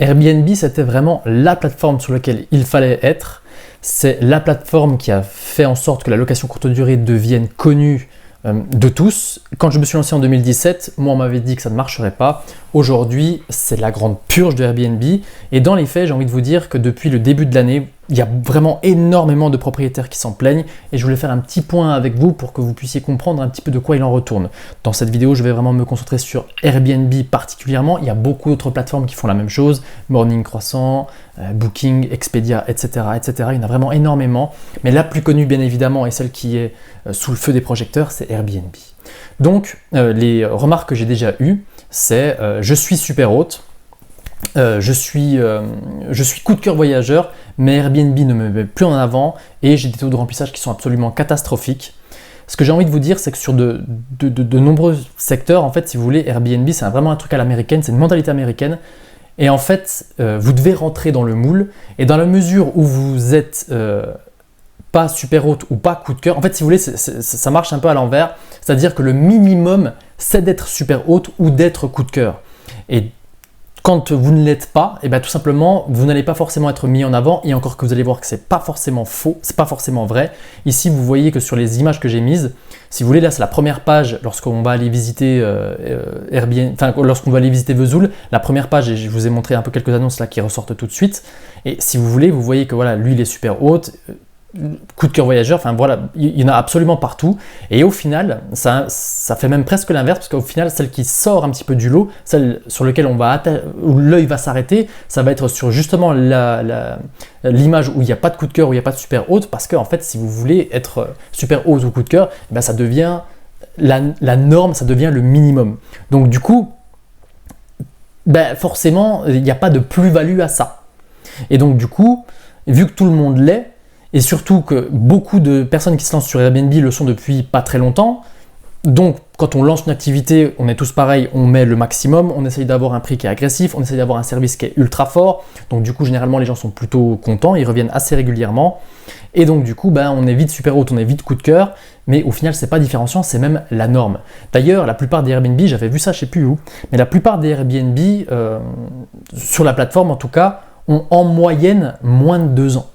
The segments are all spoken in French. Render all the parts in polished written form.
Airbnb, c'était vraiment la plateforme sur laquelle il fallait être. C'est la plateforme qui a fait en sorte que la location courte durée devienne connue de tous. Quand je me suis lancé en 2017, moi on m'avait dit que ça ne marcherait pas. Aujourd'hui, c'est la grande purge de Airbnb. Et dans les faits, j'ai envie de vous dire que depuis le début de l'année, il y a vraiment énormément de propriétaires qui s'en plaignent. Et je voulais faire un petit point avec vous pour que vous puissiez comprendre un petit peu de quoi il en retourne. Dans cette vidéo, je vais vraiment me concentrer sur Airbnb particulièrement. Il y a beaucoup d'autres plateformes qui font la même chose. Morning Croissant, Booking, Expedia, etc., etc. Il y en a vraiment énormément. Mais la plus connue, bien évidemment, et celle qui est sous le feu des projecteurs, c'est Airbnb. Donc, les remarques que j'ai déjà eues, c'est je suis super hôte, je suis coup de cœur voyageur, mais Airbnb ne me met plus en avant et j'ai des taux de remplissage qui sont absolument catastrophiques. Ce que j'ai envie de vous dire, c'est que sur de nombreux secteurs, en fait, si vous voulez, Airbnb, c'est vraiment un truc à l'américaine, c'est une mentalité américaine. Et en fait, vous devez rentrer dans le moule. Et dans la mesure où vous êtes pas super hôte ou pas coup de cœur, en fait, si vous voulez, ça marche un peu à l'envers. C'est-à-dire que le minimum, c'est d'être super hôte ou d'être coup de cœur. Et quand vous ne l'êtes pas, et bien tout simplement, vous n'allez pas forcément être mis en avant, et encore que vous allez voir que c'est pas forcément faux, c'est pas forcément vrai. Ici, vous voyez que sur les images que j'ai mises, si vous voulez, là c'est la première page lorsqu'on va aller visiter Airbnb, enfin lorsqu'on va aller visiter Vesoul, la première page, et je vous ai montré un peu quelques annonces là qui ressortent tout de suite. Et si vous voulez, vous voyez que voilà, lui il est super haute. Coup de cœur voyageur, enfin voilà, il y en a absolument partout. Et au final, ça fait même presque l'inverse, parce qu'au final, celle qui sort un petit peu du lot, celle sur laquelle où l'œil va s'arrêter, ça va être sur justement l'image où il n'y a pas de coup de cœur, où il n'y a pas de super haute, parce que en fait, si vous voulez être super haute ou coup de cœur, ben, ça devient la norme, ça devient le minimum. Donc du coup, ben, forcément, il n'y a pas de plus-value à ça. Et donc du coup, vu que tout le monde l'est, et surtout que beaucoup de personnes qui se lancent sur Airbnb le sont depuis pas très longtemps. Donc, quand on lance une activité, on est tous pareils, on met le maximum, on essaye d'avoir un prix qui est agressif, on essaye d'avoir un service qui est ultra fort. Donc, du coup, généralement, les gens sont plutôt contents, ils reviennent assez régulièrement. Et donc, du coup, ben, on est vite super haute, on est vite coup de cœur. Mais au final, c'est pas différenciant, c'est même la norme. D'ailleurs, la plupart des Airbnb, j'avais vu ça, je sais plus où, mais la plupart des Airbnb, sur la plateforme en tout cas, ont en moyenne moins de 2 ans.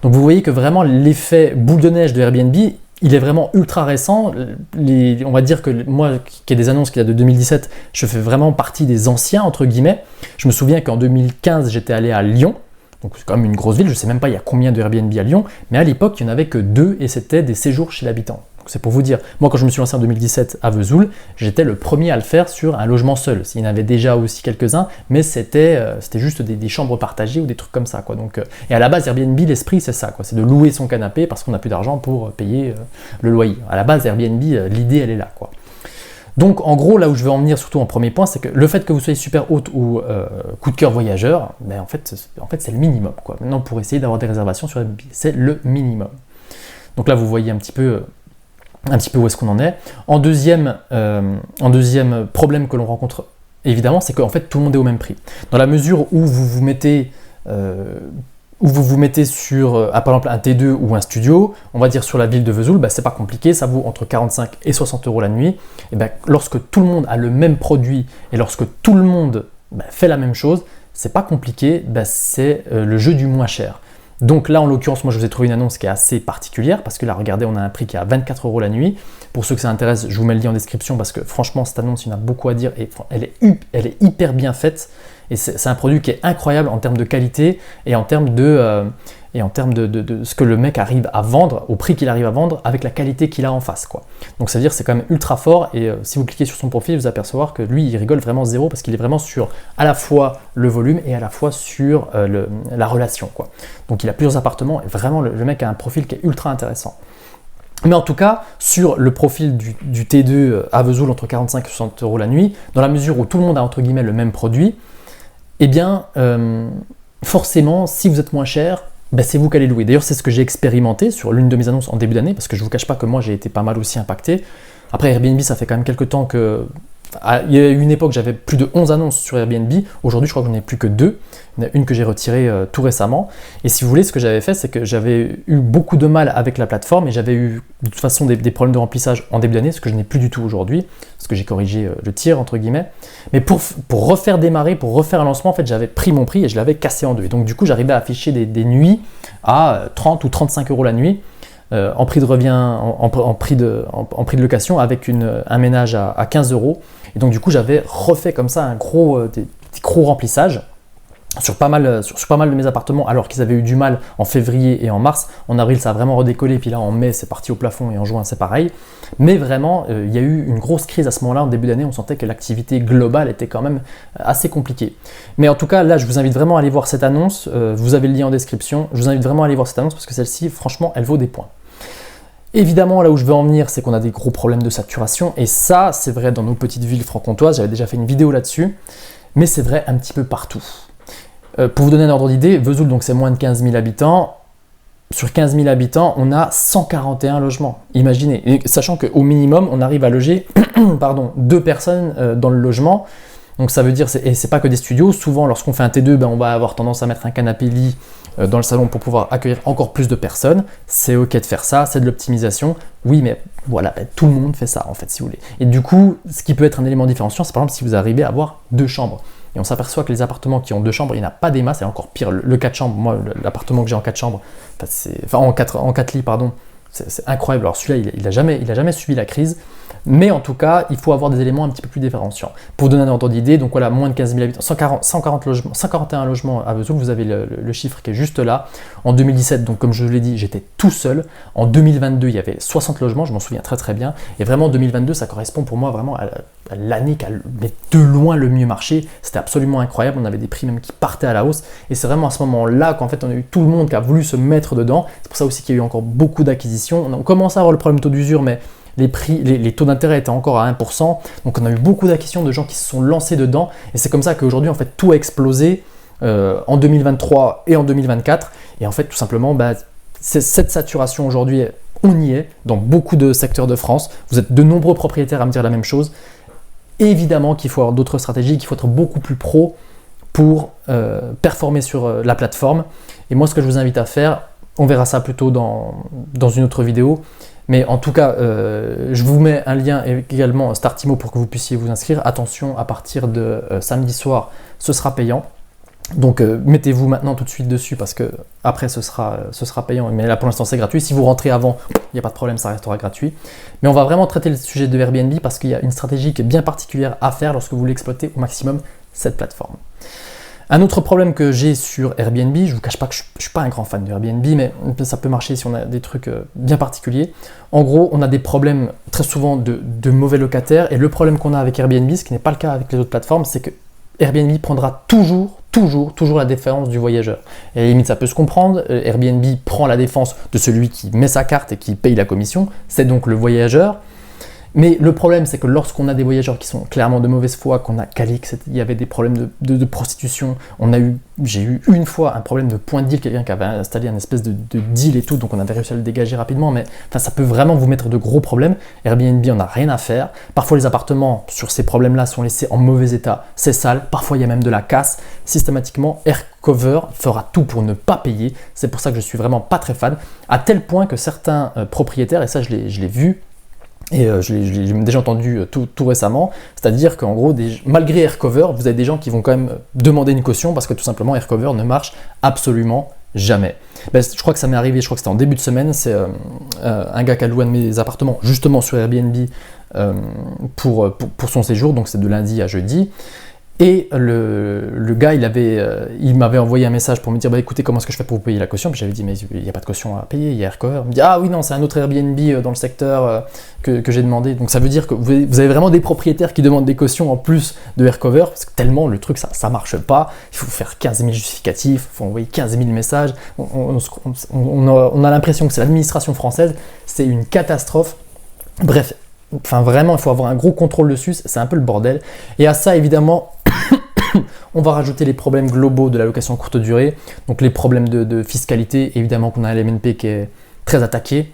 Donc vous voyez que vraiment l'effet boule de neige de Airbnb, il est vraiment ultra récent. On va dire que moi, qui ai des annonces qui datent de 2017, je fais vraiment partie des anciens, entre guillemets. Je me souviens qu'en 2015, j'étais allé à Lyon. Donc c'est quand même une grosse ville, je ne sais même pas il y a combien de Airbnb à Lyon, mais à l'époque, il n'y en avait que 2 et c'était des séjours chez l'habitant. C'est pour vous dire, moi quand je me suis lancé en 2017 à Vesoul, j'étais le premier à le faire sur un logement seul. Il y en avait déjà aussi quelques-uns, mais c'était juste des chambres partagées ou des trucs comme ça, quoi. Donc, et à la base, Airbnb, l'esprit c'est ça, quoi. C'est de louer son canapé parce qu'on n'a plus d'argent pour payer le loyer. À la base, Airbnb, l'idée elle est là, quoi. Donc en gros, là où je veux en venir surtout en premier point, c'est que le fait que vous soyez super haute ou coup de cœur voyageur, ben, en fait c'est le minimum, quoi. Maintenant, pour essayer d'avoir des réservations sur Airbnb, c'est le minimum. Donc là, vous voyez un petit peu où est-ce qu'on en est. En deuxième problème que l'on rencontre, évidemment, c'est qu'en fait, tout le monde est au même prix. Dans la mesure où vous vous mettez sur, par exemple, un T2 ou un studio, on va dire sur la ville de Vesoul, bah, c'est pas compliqué, ça vaut entre 45 et 60 € la nuit. Et ben, lorsque tout le monde a le même produit et lorsque tout le monde fait la même chose, c'est pas compliqué, c'est le jeu du moins cher. Donc là, en l'occurrence, moi je vous ai trouvé une annonce qui est assez particulière parce que là, regardez, on a un prix qui est à 24 € la nuit. Pour ceux que ça intéresse, je vous mets le lien en description parce que franchement, cette annonce, il y en a beaucoup à dire et elle est hyper bien faite. Et c'est un produit qui est incroyable en termes de qualité et en termes de ce que le mec arrive à vendre, au prix qu'il arrive à vendre, avec la qualité qu'il a en face, quoi. Donc ça veut dire que c'est quand même ultra fort et si vous cliquez sur son profil, vous allez apercevoir que lui, il rigole vraiment zéro parce qu'il est vraiment sur à la fois le volume et à la fois sur la relation, quoi. Donc il a plusieurs appartements et vraiment le mec a un profil qui est ultra intéressant. Mais en tout cas, sur le profil du T2 à Vesoul entre 45 et 60 € la nuit, dans la mesure où tout le monde a entre guillemets le même produit, eh bien, forcément, si vous êtes moins cher, c'est vous qui allez louer. D'ailleurs, c'est ce que j'ai expérimenté sur l'une de mes annonces en début d'année, parce que je ne vous cache pas que moi, j'ai été pas mal aussi impacté. Après, Airbnb, ça fait quand même quelques temps que il y a eu une époque, j'avais plus de 11 annonces sur Airbnb. Aujourd'hui, je crois que j'en ai plus que 2. Il y en a une que j'ai retirée tout récemment. Et si vous voulez, ce que j'avais fait, c'est que j'avais eu beaucoup de mal avec la plateforme et j'avais eu de toute façon des problèmes de remplissage en début d'année, ce que je n'ai plus du tout aujourd'hui, parce que j'ai corrigé le tir, entre guillemets. Mais pour refaire démarrer, pour refaire un lancement, en fait, j'avais pris mon prix et je l'avais cassé en deux. Et donc, du coup, j'arrivais à afficher des nuits à 30 ou 35 euros la nuit. En prix de revient, en prix de location avec un ménage à 15 euros. Et donc du coup j'avais refait comme ça des gros remplissages sur pas mal de mes appartements, alors qu'ils avaient eu du mal en février et en mars. En avril ça a vraiment redécollé, puis là en mai c'est parti au plafond et en juin c'est pareil. Mais vraiment il y a eu une grosse crise à ce moment-là. En début d'année on sentait que l'activité globale était quand même assez compliquée. Mais en tout cas là je vous invite vraiment à aller voir cette annonce, vous avez le lien en description. Je vous invite vraiment à aller voir cette annonce parce que celle-ci franchement elle vaut des points. Évidemment, là où je veux en venir, c'est qu'on a des gros problèmes de saturation, et ça, c'est vrai dans nos petites villes franc-comtoises, j'avais déjà fait une vidéo là-dessus, mais c'est vrai un petit peu partout. Pour vous donner un ordre d'idée, Vesoul, donc c'est moins de 15 000 habitants. Sur 15 000 habitants, on a 141 logements. Imaginez, et sachant qu'au minimum, on arrive à loger 2 personnes dans le logement. Donc ça veut dire, et c'est pas que des studios, souvent lorsqu'on fait un T2, on va avoir tendance à mettre un canapé-lit dans le salon pour pouvoir accueillir encore plus de personnes. C'est ok de faire ça, c'est de l'optimisation. Oui, mais voilà, tout le monde fait ça en fait, si vous voulez. Et du coup, ce qui peut être un élément différenciant, c'est par exemple si vous arrivez à avoir 2 chambres. Et on s'aperçoit que les appartements qui ont 2 chambres, il n'y en a pas des masses, et encore pire, le 4 chambres, moi l'appartement que j'ai en 4 chambres, en 4 lits, pardon, c'est incroyable. Alors celui-là, il a jamais subi la crise. Mais en tout cas, il faut avoir des éléments un petit peu plus différenciants. Pour vous donner un ordre d'idée, donc voilà, moins de 15 000 habitants, 141 logements à Vesoul, vous avez le chiffre qui est juste là. En 2017, donc comme je vous l'ai dit, j'étais tout seul. En 2022, il y avait 60 logements, je m'en souviens très très bien. Et vraiment, 2022, ça correspond pour moi vraiment à l'année qui a de loin le mieux marché. C'était absolument incroyable, on avait des prix même qui partaient à la hausse. Et c'est vraiment à ce moment-là qu'en fait, on a eu tout le monde qui a voulu se mettre dedans. C'est pour ça aussi qu'il y a eu encore beaucoup d'acquisitions. On commence à avoir le problème taux d'usure, mais les taux d'intérêt étaient encore à 1%, donc on a eu beaucoup d'acquisitions de gens qui se sont lancés dedans, et c'est comme ça qu'aujourd'hui en fait tout a explosé en 2023 et en 2024, et en fait tout simplement cette saturation aujourd'hui, on y est dans beaucoup de secteurs de France. Vous êtes de nombreux propriétaires à me dire la même chose. Et évidemment qu'il faut avoir d'autres stratégies, qu'il faut être beaucoup plus pro pour performer sur la plateforme. Et moi ce que je vous invite à faire, on verra ça plutôt dans une autre vidéo. Mais en tout cas, je vous mets un lien également Startimo pour que vous puissiez vous inscrire. Attention, à partir de samedi soir, ce sera payant. Donc mettez-vous maintenant tout de suite dessus parce que après ce sera payant. Mais là pour l'instant c'est gratuit. Si vous rentrez avant, il n'y a pas de problème, ça restera gratuit. Mais on va vraiment traiter le sujet de Airbnb parce qu'il y a une stratégie qui est bien particulière à faire lorsque vous voulez exploiter au maximum cette plateforme. Un autre problème que j'ai sur Airbnb, je ne vous cache pas que je ne suis pas un grand fan de Airbnb, mais ça peut marcher si on a des trucs bien particuliers. En gros, on a des problèmes très souvent de mauvais locataires, et le problème qu'on a avec Airbnb, ce qui n'est pas le cas avec les autres plateformes, c'est que Airbnb prendra toujours la défense du voyageur. Et à la limite, ça peut se comprendre, Airbnb prend la défense de celui qui met sa carte et qui paye la commission, c'est donc le voyageur. Mais le problème, c'est que lorsqu'on a des voyageurs qui sont clairement de mauvaise foi, qu'on a calé qu'il y avait des problèmes de prostitution, j'ai eu une fois un problème de point de deal, quelqu'un qui avait installé un espèce de deal et tout, donc on avait réussi à le dégager rapidement, mais ça peut vraiment vous mettre de gros problèmes. Airbnb, on n'a rien à faire. Parfois, les appartements sur ces problèmes-là sont laissés en mauvais état, c'est sale, parfois il y a même de la casse. Systématiquement, Aircover fera tout pour ne pas payer. C'est pour ça que je suis vraiment pas très fan, à tel point que certains propriétaires, et ça je l'ai vu, et je l'ai déjà entendu tout récemment, c'est-à-dire qu'en gros, malgré Aircover, vous avez des gens qui vont quand même demander une caution parce que tout simplement Aircover ne marche absolument jamais. Je crois que ça m'est arrivé, je crois que c'était en début de semaine, c'est un gars qui a loué un de mes appartements justement sur Airbnb pour son séjour, donc c'est de lundi à jeudi. Et le gars, il m'avait envoyé un message pour me dire écoutez, comment est-ce que je fais pour vous payer la caution? Puis j'avais dit mais il n'y a pas de caution à payer, il y a Aircover. Il me dit ah oui non, c'est un autre Airbnb dans le secteur que j'ai demandé. Donc ça veut dire que vous avez vraiment des propriétaires qui demandent des cautions en plus de Aircover, parce que tellement le truc ça marche pas. Il faut faire 15 000 justificatifs, il faut envoyer 15 000 messages. On a l'impression que c'est l'administration française, c'est une catastrophe. Bref, vraiment il faut avoir un gros contrôle dessus, c'est un peu le bordel. Et à ça évidemment on va rajouter les problèmes globaux de la location courte durée, donc les problèmes de fiscalité, évidemment qu'on a un LMNP qui est très attaqué.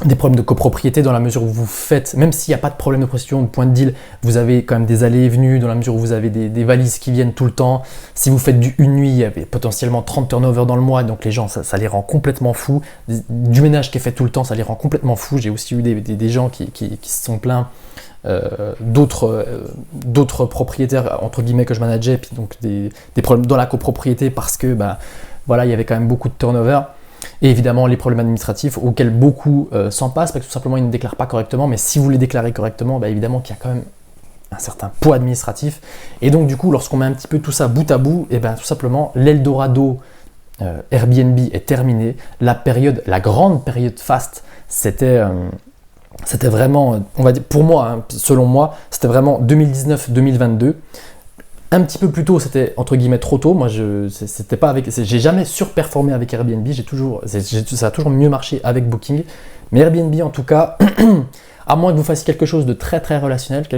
des problèmes de copropriété dans la mesure où vous faites, même s'il n'y a pas de problème de procédure, de point de deal, vous avez quand même des allées et venues dans la mesure où vous avez des valises qui viennent tout le temps. Si vous faites une nuit, il y avait potentiellement 30 turnovers dans le mois, donc les gens, ça les rend complètement fous. Du ménage qui est fait tout le temps, ça les rend complètement fous. J'ai aussi eu des gens qui se sont plaints d'autres propriétaires, entre guillemets, que je manageais, puis donc des problèmes dans la copropriété parce que voilà, il y avait quand même beaucoup de turnover. Et évidemment, les problèmes administratifs auxquels beaucoup s'en passent, parce que tout simplement, ils ne déclarent pas correctement. Mais si vous les déclarez correctement, évidemment qu'il y a quand même un certain poids administratif. Et donc, du coup, lorsqu'on met un petit peu tout ça bout à bout, et tout simplement, l'Eldorado Airbnb est terminé. La grande période faste, c'était vraiment, on va dire, pour moi, hein, selon moi, c'était vraiment 2019-2022. Un petit peu plus tôt, c'était entre guillemets trop tôt. Moi, j'ai jamais surperformé avec Airbnb. Ça a toujours mieux marché avec Booking. Mais Airbnb, en tout cas, à moins que vous fassiez quelque chose de très très relationnel,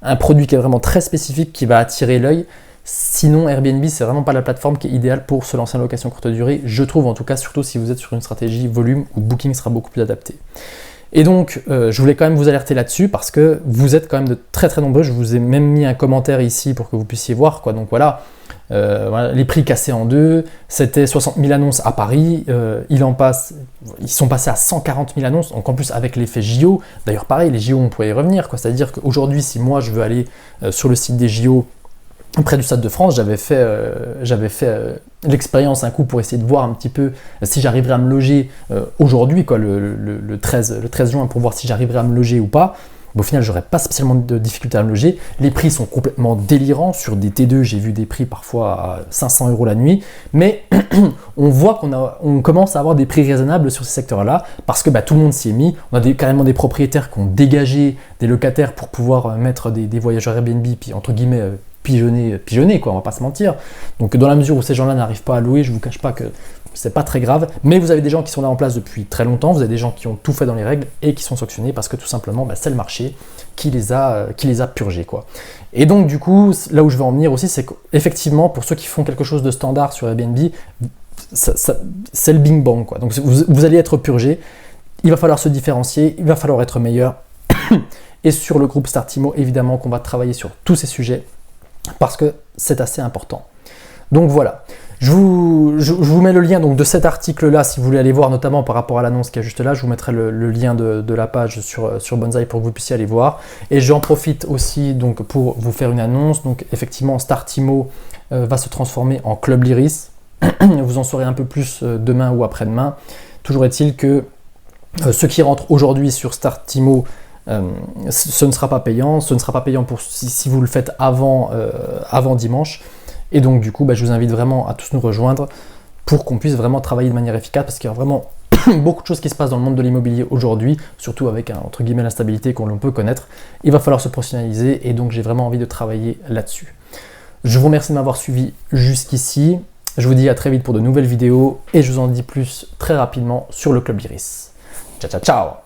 un produit qui est vraiment très spécifique, qui va attirer l'œil. Sinon, Airbnb, c'est vraiment pas la plateforme qui est idéale pour se lancer en location courte durée. Je trouve, en tout cas, surtout si vous êtes sur une stratégie volume où Booking sera beaucoup plus adapté. Et donc, je voulais quand même vous alerter là-dessus parce que vous êtes quand même de très très nombreux. Je vous ai même mis un commentaire ici pour que vous puissiez voir, quoi. Donc voilà, les prix cassés en deux. C'était 60 000 annonces à Paris. Ils sont passés à 140 000 annonces. Donc en plus avec l'effet JO. D'ailleurs pareil, les JO on pourrait y revenir, quoi. C'est-à-dire qu'aujourd'hui, si moi je veux aller sur le site des JO près du Stade de France, j'avais fait l'expérience un coup pour essayer de voir un petit peu si j'arriverais à me loger aujourd'hui, quoi, le 13 juin, pour voir si j'arriverais à me loger ou pas. Au final, j'aurais pas spécialement de difficulté à me loger. Les prix sont complètement délirants. Sur des T2, j'ai vu des prix parfois à 500 € la nuit. Mais on voit qu'on commence à avoir des prix raisonnables sur ces secteurs-là parce que tout le monde s'y est mis. On a carrément des propriétaires qui ont dégagé des locataires pour pouvoir mettre des voyageurs Airbnb, puis entre guillemets pigeonner, quoi, on va pas se mentir. Donc dans la mesure où ces gens-là n'arrivent pas à louer, je vous cache pas que c'est pas très grave, mais vous avez des gens qui sont là en place depuis très longtemps, vous avez des gens qui ont tout fait dans les règles et qui sont sanctionnés parce que tout simplement c'est le marché qui les a purgés, quoi. Et donc du coup, là où je veux en venir aussi, c'est qu'effectivement pour ceux qui font quelque chose de standard sur Airbnb, c'est le bing bang, quoi. Donc vous allez être purgé, il va falloir se différencier, il va falloir être meilleur. Et sur le groupe Startimo, évidemment qu'on va travailler sur tous ces sujets parce que c'est assez important. Donc voilà, je vous mets le lien donc, de cet article-là si vous voulez aller voir, notamment par rapport à l'annonce qui est juste là. Je vous mettrai le lien de la page sur Bonsaï pour que vous puissiez aller voir. Et j'en profite aussi donc, pour vous faire une annonce. Donc effectivement, Startimo va se transformer en Club Lyris. Vous en saurez un peu plus demain ou après-demain. Toujours est-il que ceux qui rentrent aujourd'hui sur Startimo, ce ne sera pas payant. Ce ne sera pas payant si vous le faites avant dimanche. Et donc du coup, je vous invite vraiment à tous nous rejoindre pour qu'on puisse vraiment travailler de manière efficace parce qu'il y a vraiment beaucoup de choses qui se passent dans le monde de l'immobilier aujourd'hui, surtout avec entre guillemets l'instabilité qu'on peut connaître. Il va falloir se professionnaliser et donc j'ai vraiment envie de travailler là-dessus. Je vous remercie de m'avoir suivi jusqu'ici. Je vous dis à très vite pour de nouvelles vidéos et je vous en dis plus très rapidement sur le Club Lyris. Ciao ciao ciao!